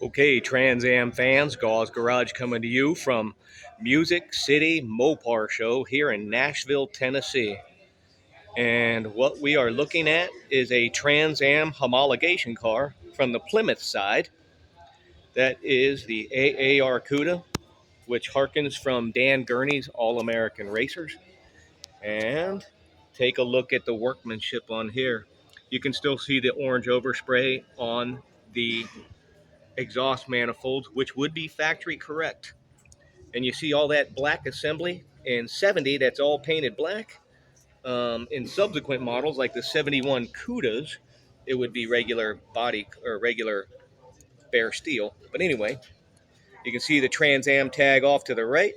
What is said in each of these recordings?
Okay, Trans Am fans, Gause Garage coming to you from Music City Mopar Show here in Nashville, Tennessee. And what we are looking at is a Trans Am homologation car from the Plymouth side. That is the AAR Cuda, which harkens from Dan Gurney's All American Racers. And take a look at the workmanship on here. You can still see the orange overspray on the exhaust manifolds, which would be factory correct. And you see all that black assembly in 70, that's all painted black. In subsequent models like the 71 Cudas, it would be regular body or regular bare steel. But anyway, you can see the Trans Am tag off to the right,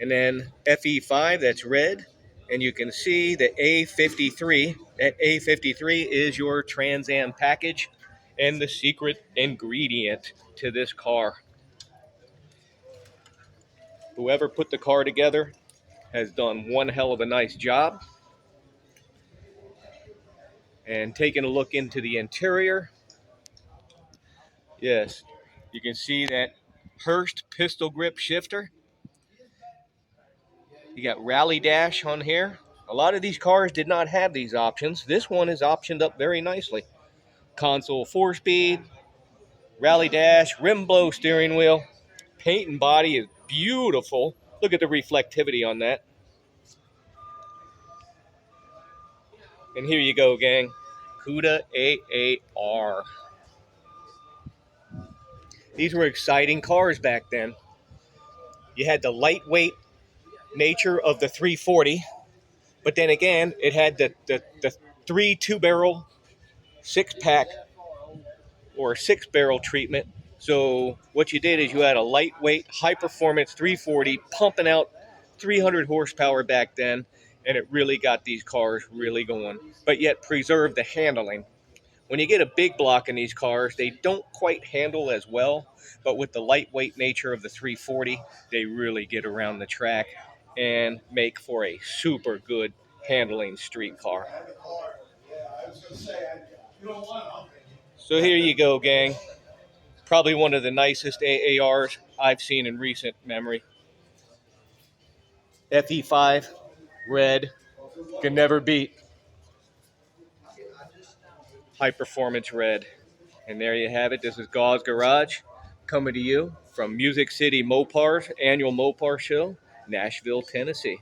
and then FE5, that's red. And you can see the A53. That A53 is your Trans Am package and the secret ingredient to this car. Whoever put the car together has done one hell of a nice job. And taking a look into the interior, yes, you can see that Hurst pistol grip shifter. You got rally dash on here. A lot of these cars did not have these options. This one is optioned up very nicely. Console 4-speed, rally dash, rim blow steering wheel. Paint and body is beautiful. Look at the reflectivity on that. And here you go, gang. Cuda AAR. These were exciting cars back then. You had the lightweight nature of the 340, but then again, it had the three two-barrel six-pack or six-barrel treatment. So what you did is you had a lightweight, high-performance 340 pumping out 300 horsepower back then, and it really got these cars really going, but yet preserved the handling. When you get a big block in these cars, they don't quite handle as well, but with the lightweight nature of the 340, they really get around the track and make for a super good handling street car. So here you go, gang. Probably one of the nicest AARs I've seen in recent memory. FE5, red, can never beat high performance red. And there you have it. This is Gause Garage coming to you from Music City Mopar's annual Mopar show, Nashville, Tennessee.